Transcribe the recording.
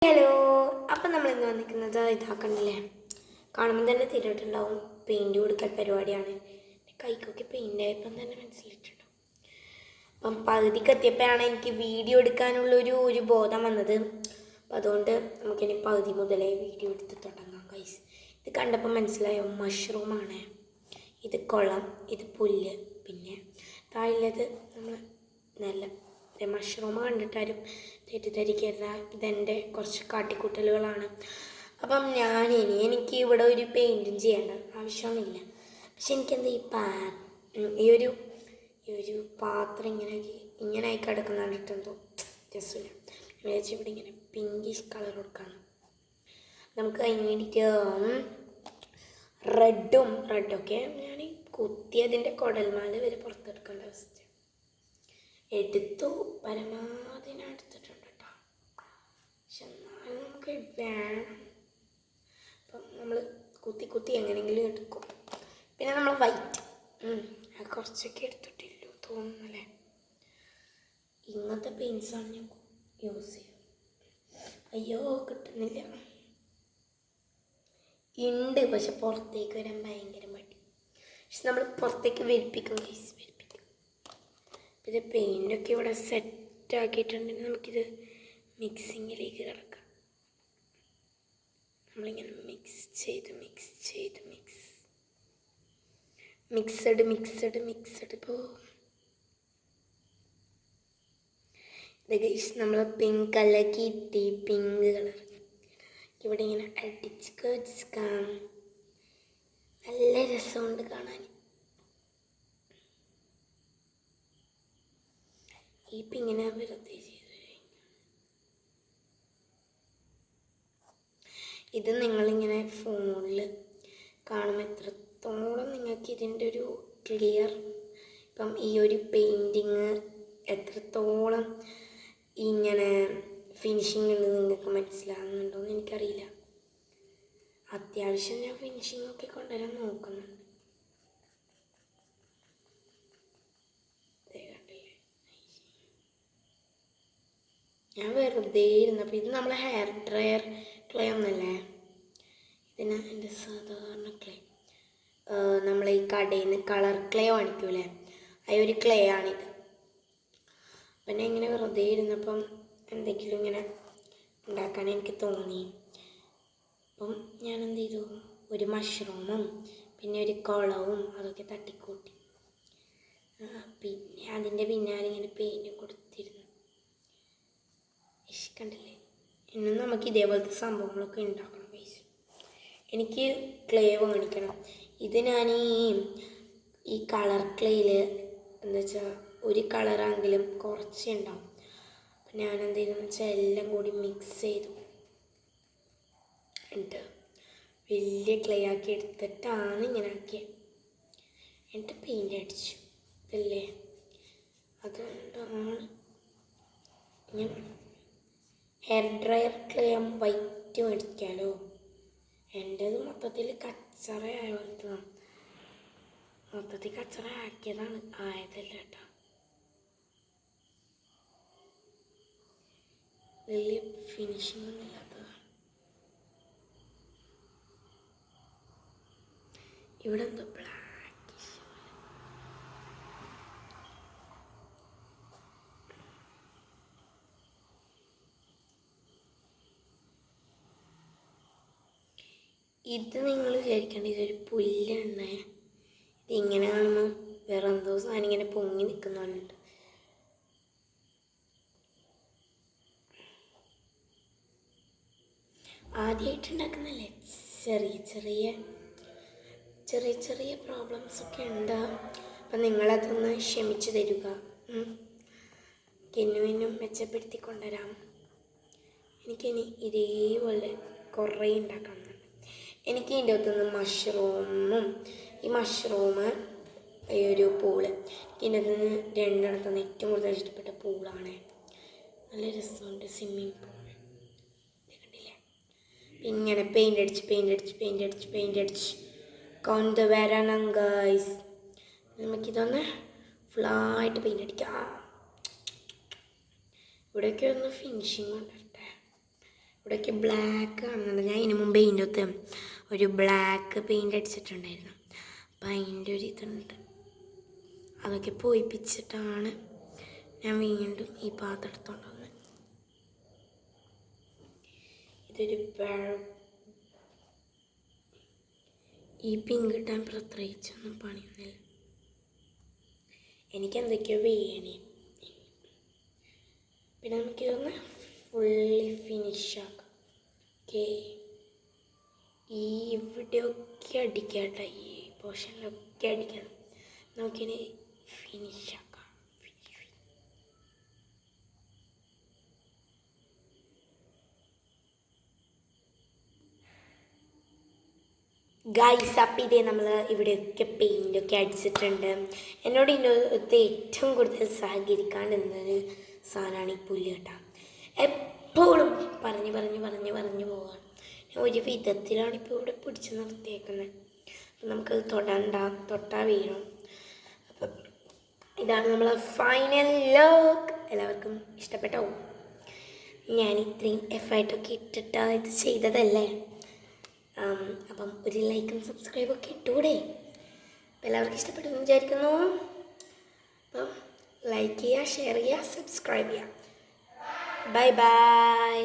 Hello, അപ്പം നമ്മൾ ഇന്ന് വന്നിരിക്കുന്നത് ഇതാക്കണ്ടല്ലേ, കാണുമ്പോൾ തന്നെ തിരിയിട്ടുണ്ടാവും പെയിൻറ് കൊടുക്കൽ പരിപാടിയാണ്. കൈക്കൊക്കെ പെയിൻ്റ് ആയപ്പം തന്നെ മനസ്സിലിട്ടുണ്ടാവും. അപ്പം പകുതിക്ക് എത്തിയപ്പോഴാണ് എനിക്ക് വീഡിയോ എടുക്കാനുള്ളൊരു ബോധം വന്നത്. അപ്പം അതുകൊണ്ട് നമുക്കിനി പകുതി മുതലേ വീഡിയോ എടുത്ത് തുടങ്ങാം ഗൈസ്. ഇത് കണ്ടപ്പോൾ മനസ്സിലായോ, മഷ്റൂമാണ്. ഇത് കുളം, ഇത് പുല്ല്, പിന്നെ താഴെയുള്ളത് നമ്മൾ നല്ല മഷ്റൂം കണ്ടിട്ടാരും തെറ്റിദ്ധരിക്കരുത്, ഇതെൻ്റെ കുറച്ച് കാട്ടിക്കൂട്ടലുകളാണ്. അപ്പം എനിക്ക് ഇവിടെ ഒരു പെയിൻറ്റിങ് ചെയ്യേണ്ട ആവശ്യമൊന്നുമില്ല. പക്ഷെ എനിക്കെന്താ ഈ ഒരു പാത്രം ഇങ്ങനെ ആയി കിടക്കുന്ന കണ്ടിട്ടെന്തോ രസമില്ല. വിചാരിച്ചു ഇവിടെ ഇങ്ങനെ പിങ്കിഷ് കളർ കൊടുക്കാണ്. നമുക്ക് അതിന് വേണ്ടിയിട്ട് റെഡൊക്കെ ഞാൻ കുത്തിയതിൻ്റെ കുടൽമാല വരെ പുറത്തെടുക്കേണ്ട അവസ്ഥ എടുത്തു. പരമാവധി ഞാൻ എടുത്തിട്ടുണ്ട് കേട്ടോ. പക്ഷെ എന്നാലും നമുക്ക് വേണം. അപ്പം നമ്മൾ കുത്തി എങ്ങനെയെങ്കിലും എടുക്കും. പിന്നെ നമ്മൾ വൈറ്റ് കുറച്ചൊക്കെ എടുത്തിട്ടില്ലോ തോന്നുന്നല്ലേ. ഇങ്ങനത്തെ പെയിൻസാണ് ഞാൻ യൂസ് ചെയ്യുക. അയ്യോ കിട്ടുന്നില്ല. ഉണ്ട്, പക്ഷെ പുറത്തേക്ക് വരാൻ ഭയങ്കര മടി. പക്ഷെ നമ്മൾ പുറത്തേക്ക് വിരിപ്പിക്കും. ഇത് പെയിൻ്റൊക്കെ ഇവിടെ സെറ്റാക്കിയിട്ടുണ്ടെങ്കിൽ നമുക്കിത് മിക്സിങ്ങിലേക്ക് കിടക്കാം. നമ്മളിങ്ങനെ മിക്സഡ് ഇപ്പോൾ ഇത് നമ്മൾ പിങ്ക് കളർ കിട്ടി. പിങ്ക് കളർ ഇവിടെ ഇങ്ങനെ അടിച്ച് കൊടുക്കാം. നല്ല രസമുണ്ട് കാണാൻ. ഈ പിങ്ങനെ വെറുതെ ചെയ്തു. ഇത് നിങ്ങളിങ്ങനെ ഫോണിൽ കാണുമ്പോൾ എത്രത്തോളം നിങ്ങൾക്ക് ഇതിൻ്റെ ഒരു ക്ലിയർ, ഇപ്പം ഈ ഒരു പെയിൻറ്റിങ് എത്രത്തോളം ഇങ്ങനെ ഫിനിഷിങ് ഉള്ളത് നിങ്ങൾക്ക് മനസ്സിലാകുന്നുണ്ടോയെന്ന് എനിക്കറിയില്ല. അത്യാവശ്യം ഞാൻ ഫിനിഷിങ്ങൊക്കെ കൊണ്ടുവരാൻ നോക്കുന്നുണ്ട്. ഞാൻ വെറുതെ ഇരുന്നപ്പോൾ ഇത് നമ്മളെ ഹെയർ ഡ്രയർ ക്ലേ ഒന്നല്ലേ, ഇതിന് എൻ്റെ സാധാരണ ക്ലേ നമ്മൾ ഈ കടയിൽ നിന്ന് കളർ ക്ലേ വാങ്ങിക്കൂലേ, ആ ഒരു ക്ലേ ആണിത്. പിന്നെ ഇങ്ങനെ വെറുതെ ഇരുന്നപ്പം എന്തെങ്കിലും ഇങ്ങനെ ഉണ്ടാക്കാൻ എനിക്ക് തോന്നി. അപ്പം ഞാൻ എന്ത് ചെയ്തു, ഒരു മഷ്റൂമും പിന്നെ ഒരു കുളവും അതൊക്കെ തട്ടിക്കൂട്ടി. പിന്നെ അതിൻ്റെ പിന്നാലെ ഇങ്ങനെ പെയിൻറ്റ് കൊടുത്തിരുന്നു. കണ്ടില്ലേ, ഇന്നും നമുക്ക് ഇതേപോലത്തെ സംഭവങ്ങളൊക്കെ ഉണ്ടാക്കണം ഗൈസ്. എനിക്ക് ക്ലേ വാങ്ങിക്കണം. ഇത് ഞാൻ ഈ കളർ ക്ലേയിൽ എന്താ വെച്ചാൽ ഒരു കളറാണെങ്കിലും കുറച്ചേ ഉണ്ടാവും. അപ്പം ഞാൻ എന്ത് ചെയ്തെന്ന് വെച്ചാൽ എല്ലാം കൂടി മിക്സ് ചെയ്തു. എന്നിട്ട് വലിയ ക്ലേ ആക്കി എടുത്തിട്ടാണ് ഇങ്ങനെ ആക്കിയത്. എന്നിട്ട് പെയിൻ്റ് അടിച്ചു. ഇതല്ലേ, അതുകൊണ്ടാണ് ഇങ്ങനെ. ഹെയർ ഡ്രയർ ക്ലേ വൈറ്റ് മേടിക്കാമല്ലോ. എൻ്റേത് മൊത്തത്തിൽ കച്ചറയായ പോലത്തതാണ്. മൊത്തത്തിൽ കച്ചറ ആക്കിയതാണ്, ആയതല്ല കേട്ടോ. വലിയ ഫിനിഷിംഗ് ഒന്നും ഇല്ലാത്തതാണ്. ഇവിടെ എന്തോ ബ്ലാക്കിഷ്. ഇത് നിങ്ങൾ വിചാരിക്കേണ്ട ഇതൊരു പുല്ലാണ്. ഇതിങ്ങനെ കാണുമ്പോൾ വേറെ എന്തോ സാധനം ഇങ്ങനെ പൊങ്ങി നിൽക്കുന്നുണ്ട്. ആദ്യമായിട്ടുണ്ടാക്കുന്നല്ലേ, ചെറിയ പ്രോബ്ലംസൊക്കെ ഉണ്ട്. അപ്പം നിങ്ങളതൊന്ന് ക്ഷമിച്ചു തരിക. ഇന്നും മെച്ചപ്പെടുത്തിക്കൊണ്ടുവരാം. എനിക്കിനി ഇതേപോലെ കുറേ ഉണ്ടാക്കണം. എനിക്ക് ഇതിൻ്റെ അകത്തുനിന്ന് മഷ്റൂമും ഈ ഒരു പൂള്, ഇതിൻ്റെ അകത്തുനിന്ന് രണ്ടെണ്ണത്തുനിന്ന് ഏറ്റവും കൂടുതൽ ഇഷ്ടപ്പെട്ട പൂളാണ്. നല്ല രസമുണ്ട്. സ്വിമ്മിങ് പൂൾ കണ്ടില്ലേ. ഇങ്ങനെ പെയിൻ്റ് അടിച്ച് കൊണ്ടുവരണം ഗൈസ്. നമുക്കിതൊന്ന് ഫുള്ളായിട്ട് പെയിൻ്റ് അടിക്കാം. ഇവിടെയൊക്കെ ഒന്ന് ഫിനിഷിങ് കൊണ്ടുവരട്ടെ. ഇവിടെയൊക്കെ ബ്ലാക്ക് കാണുന്നുണ്ട്. ഞാൻ ഇതിന് മുമ്പ് ഇതിൻ്റെ അകത്ത് ഒരു ബ്ലാക്ക് പെയിൻ്റ് അടിച്ചിട്ടുണ്ടായിരുന്നു. അപ്പം അതിൻ്റെ ഒരു ഇതുണ്ട്. അതൊക്കെ പോയിപ്പിച്ചിട്ടാണ് ഞാൻ വീണ്ടും ഈ പാത്രം എടുത്തോണ്ട് വന്നത്. ഇതൊരു ഈ പിങ്ക് കിട്ടാൻ പ്രത്യേകിച്ചൊന്നും പണിയൊന്നുമില്ല. എനിക്ക് എന്തൊക്കെയോ വേണേ. പിന്നെ നമുക്കിതൊന്ന് ഫുള്ളി ഫിനിഷാക്കാം. ഓക്കെ, ഈ ഇവിടെയൊക്കെ അടിക്കാട്ടോ, ഈ പോർഷനിലൊക്കെ അടിക്കണം. നമുക്കിനി ഫിനിഷാക്കാം. ഗൈസ്, അപ്പം ഇതേ നമ്മൾ ഇവിടെയൊക്കെ പെയിൻ്റൊക്കെ അടിച്ചിട്ടുണ്ട്. എന്നോട് ഇതിൻ്റെ ഏറ്റവും കൂടുതൽ സഹകരിക്കാണ്ടിരുന്നൊരു സാധനമാണ് ഈ പുല്ല് കേട്ടോ. എപ്പോഴും പറഞ്ഞു പോവാണ്. ഒരു വിധത്തിലാണ് ഇപ്പോൾ ഇവിടെ പിടിച്ച് നിർത്തിയേക്കുന്നത്. അപ്പം നമുക്കത് തൊട്ടാൽ വീഴും. അപ്പം ഇതാണ് നമ്മളെ ഫൈനൽ ലുക്ക്. എല്ലാവർക്കും ഇഷ്ടപ്പെട്ടോ? ഞാൻ ഇത്രയും എഫേർട്ടൊക്കെ ഇട്ടിട്ടാണ് ഇത് ചെയ്തതല്ലേ. അപ്പം ഒരു ലൈക്കും സബ്സ്ക്രൈബൊക്കെ ഇട്ടൂടെ. അപ്പം എല്ലാവർക്കും ഇഷ്ടപ്പെട്ടു എന്ന് വിചാരിക്കുന്നു. അപ്പം ലൈക്ക് ചെയ്യുക, ഷെയർ ചെയ്യുക, സബ്സ്ക്രൈബ് ചെയ്യുക. Bye bye.